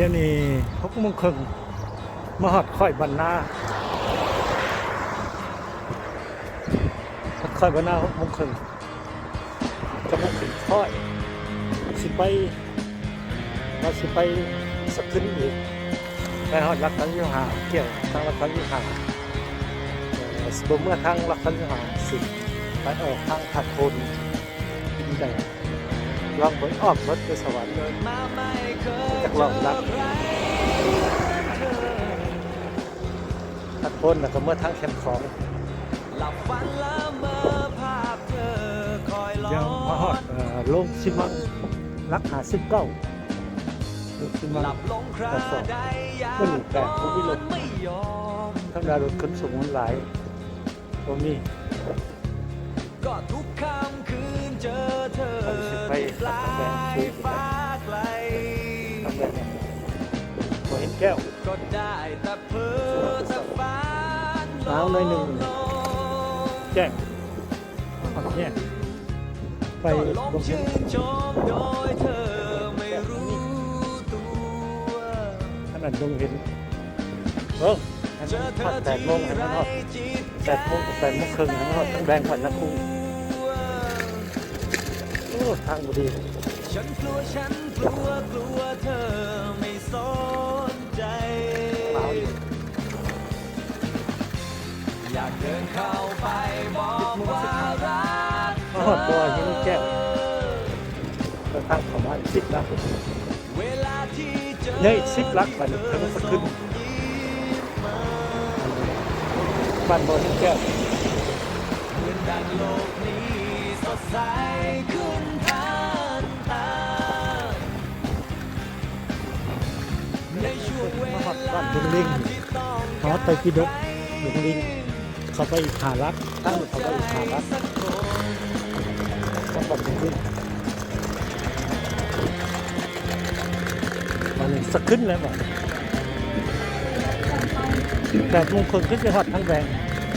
ดี๋ยวนี้6:30มาฮอดค่อยบรรณาค่อยบรรณา6:30จะมาถึงค่อยสิไปสักขึ้นอีกไปฮอดรักทันอยู่ห่างเกี่ยวทางรักทันอยู่ห่างสมเมื่อทางรักทันอยู่ห่างสิไปออกทางถัดโคนได้ลองเบิ่งอ้อมรถไปสวรรค์เลยจากลองรักถัดโคนแล้วก็เมื่อทางแคมป์ของยังมาฮอดลงซิมังรักหา19ลงซิมังแต่สองก็หลุดแปดผู้วิลมทั้งดารถขนส่งมันหลายตรงนี้ก็ทุกค่ำคืนเจอเธอไปปลายฟ้าไกลทำแบบนี้พอเห็นแก้วก็ได้แต่เพ้อแต่ฝันหนาวหน่อยหนึ่งแจ้งเอาเนี่ยไปลงชื่นชมโดยเธอไม่รู้ตัวขนาดลงเห็นพัด8 โมงให้มันฮอด8 โมงกับ8 โมงครึ่งให้มันฮอดทั้งแบงค์ขวัญนักคู่โอ้ทางบุรีฉันกลัวเธอไม่สนใจอยากเดินเข้าไปบอกว่ารักเธอตัวหินแก้วทางของบ้าน10 ลักเนี่ย10 ลักมันทั้งสักขึ้นบ้านบ่อหินแก้วดังโลกนี้สดใสขึ้นทันตาในช่วงเวลาที่ต้องฮอดไปพี่ดกหลวงลิงเขาไปหารักตั้งเขาไปหารักต้องแบบนี้มันสักขึ้นแล้วบ่8 โมงครึ่งก็จะฮอดทั้งแบง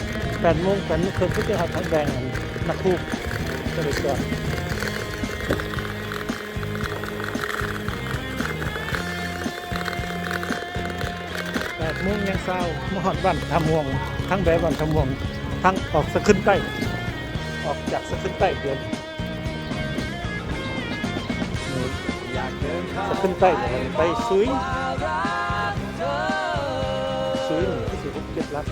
8 โมงครึ่งก็จะฮอดทั้งแบงนักคู่ก็เลยก่อน8 โมงยังเศร้ามาฮอดบ้านทำห่วงทั้งแบบ้านทำห่วงทั้งออกสะขึ้นใต้ออกจากสะขึ้นใต้เดือนสะขึ้นใต้ไปซุย17 ลัก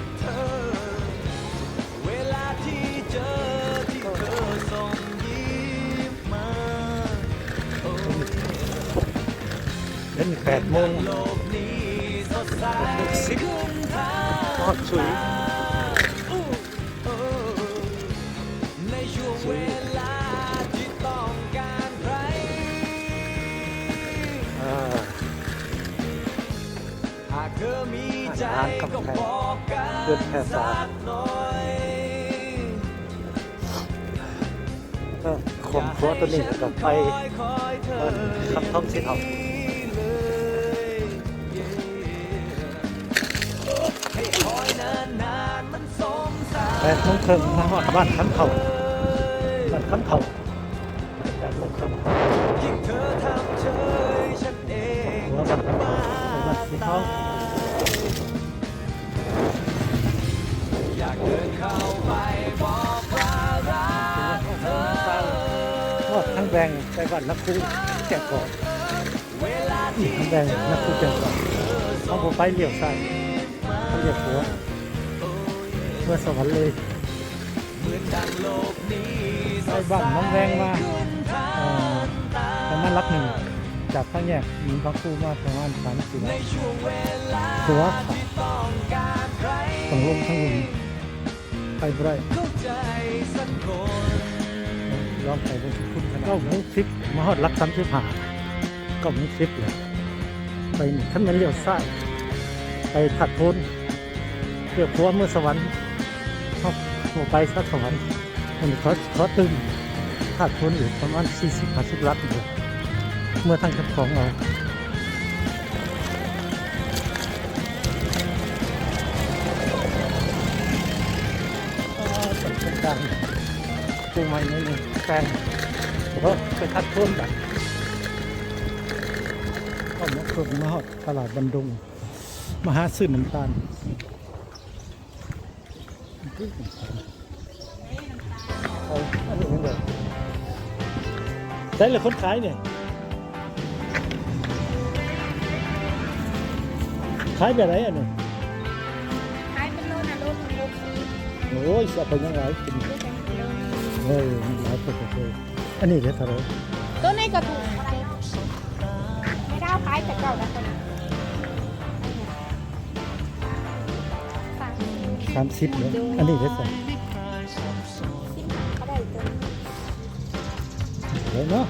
เล่น8 โมง10ทอดสุยในช่วงเวลาที่ต้องการใครหากเธอมีใจก็บอกกันสักหน่อยข่มขัวตัวนี้กับไปคำท่องสิทธิ์8 โมงครึ่งมาฮอดบ้านขันเขา8 โมงครึ่งหัวบ้านสีทองอยากเดินเข้าไปบอกว่ารักเธอฮอดทั้งแบงไปบ้านนักคู่แก่ก่อนทั้งแบงนักคู่แก่ก่อนเอาผมไปเลี้ยวซ้ายเขาเลี้ยวหัวเมื่อสวรรค์เลยไปบ้านน้องแวงมาประมาณลักหนึ่งจากข้างแยกมีบางคู่มาประมาณ3-4 ลักตัวต้องลงทั้งลุมไปบ่ได้ลองไปบนคุณขนาด9:10มาฮอดลัก35 9:10เลยไปท่านนั้นเลี้ยวซ้ายไปถัดโพ้นเรียกว่าเมื่อสวรรค์เข้าไปสักสวรรค์มันเขาตึงขาดทุนอยู่ประมาณ40-50 ลักอยู่เมื่อทั้งของเราเป็นดังปูใหม่นิดนึงแกงไปทัดทุนแบบ ก็ นะคนมาฮอดตลาดบันดุงมาหาซื้อน้ำตาลเอาอันนี้ยังไงใช่เลยคนขายเนี่ยขายแบบไหนอันนี้ ขายเป็นโลนะโลนึงโลสี่ โอ้ยจะไปยังไงกิน โลเป็นกิโลนึง เฮ้ยมันหลายตัวเลยอันนี้เท่าไหร่ ตัวนี้ก็ถูกอะไรเนาะไม่ได้ขายแต่เก่าแล้วตัวนี้30เนี่ยอันนี้เท่าไหร่ ก็ได้ตัวนี้ เลยเนาะ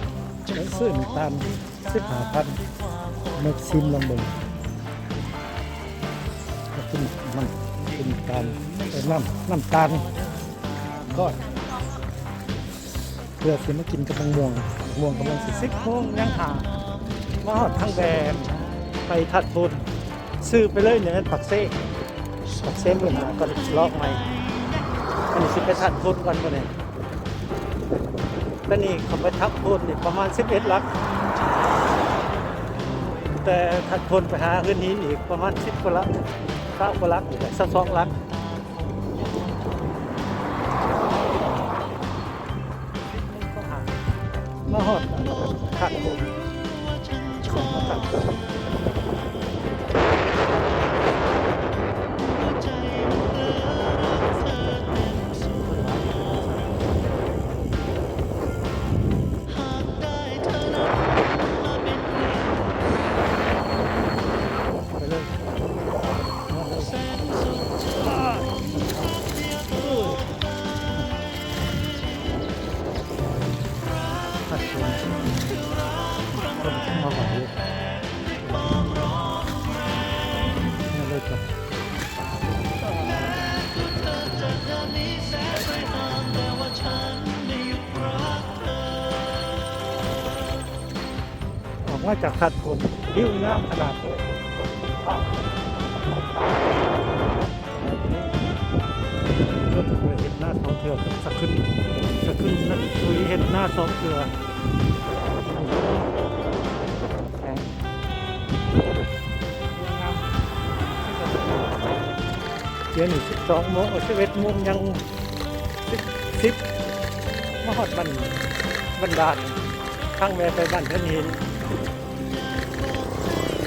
แล้วซื้อน้ำตาล15,000มาชิมลองดูกินมันกินตาลน้ำตาลก็เพื่อสิมากินกับมะม่วงกำลังสิ10 โมงยังหามาฮอดทางแดนไปทัดทุนซื้อไปเลยเนี่ยปักเซ่เหมือนกันก็ลอกใหม่อันนี้สิไปทัดทุนก่อนบ่เนี่ยแล้วนี่เขาไปทับทุนนี่ประมาณ11 ลักแต่ทัดทุนไปหาขึ้นนี้อีกประมาณ10 กว่าลัก9 กว่าลักอีก22 ลักมาฮอดทัดทุนส่งมาทัดทุนมาไหวนี่เลยครับออกมาจากทัดคนหิ้วน้ำขนาดเลยก็เคยเห็นหน้าสองเถื่อสักขึ้นนะคุยเห็นหน้าสองเถื่อเดี๋ยวนี้12 โมง11 โมงยัง10มาฮอดบ้านข้างแม่ไปบ้านเพื่อนหิน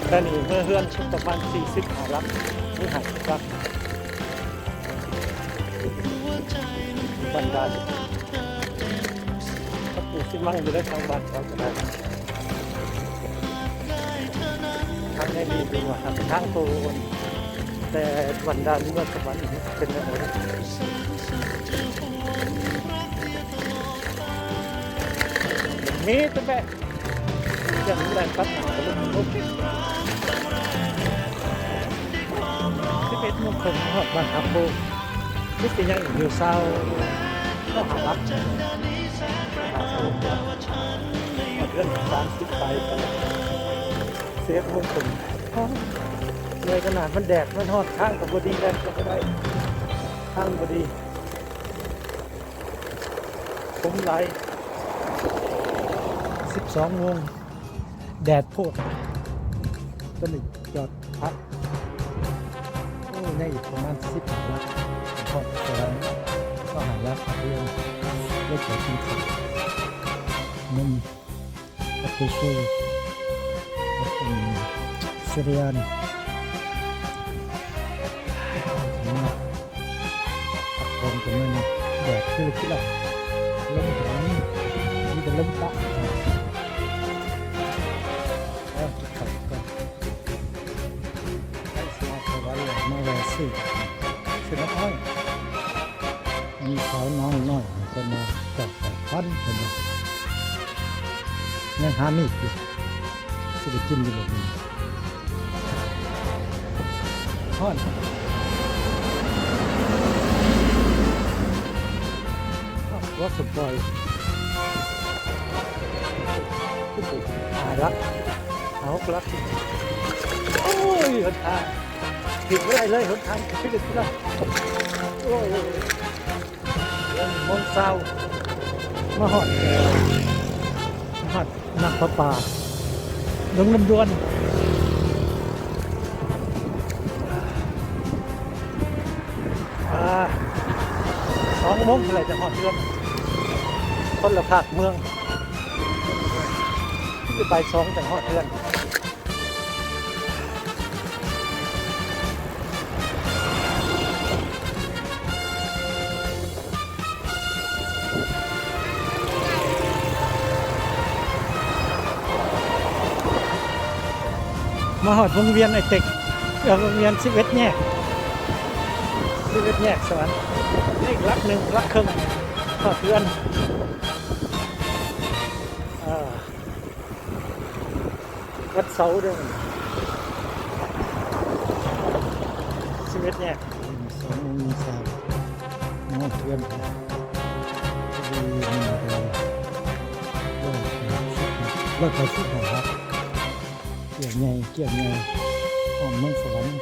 แต่นี่เพื่อนชุดประมาณ40 หาลักหรือ50 ลักบ้านถ้าปลูกสิมั่งอยู่ได้ทางบ้านเขาจะได้ทางได้ดีดีกว่าทางโตแต่วันดานเมื่อสวรรค์เป็นอะไรมีตัวแม่ยังแรงตัดหนาลุก11 โมงครึ่งหอดบ้านทับโบที่เป็นยังอยู่เศร้าก็หารับเรื่อง30 ไปกัน11 โมงครึ่งเลยขนาดมันแดดมันฮอดข้างกับบดีแล้วก็ได้ข้างบดีผมไหล12 โมงแดดโพดก็เลยจอดพักโอ้ยได้อีกประมาณ10 ลักพอแต่ละก็หาลักเรื่องเลือกกินข้าวนุ่มกาแฟช่วยก็เป็นซีเรียลผักโขมกันเลยแดดคือที่เราลมถึงนี่จะลมตะแล้วจะขับก็ให้สมาธิวันเลยมาแวะซื้อน้ำอ้อยมีสาวน้อยคนมาจับพันคนมายังหามีดอยู่สิได้กินอยู่แบบนี้ฮ้อนว่าสบายรักเอารักโอ้ยหนทางผิดไม่ได้เลยหนทางผิดที่ละโอ้ยมนเศร้ามาหอดนักปลา ลงลำดวน2 โมงเท่าไหร่จะหอดเดือนคนละภาคเมืองที่ไป2จังหอดเดือนมาหอดวงเวียนไอเต็กวงเวียน11 แยก11 แยกสวรรค์อีกลักหนึ่งลักครึ่งหอดเดือนวัดเสาด้วย11 แยก2 3หอดเดือนรถไฟสุดหอครับเกี่ยวไงห้องเมืองสวรรค์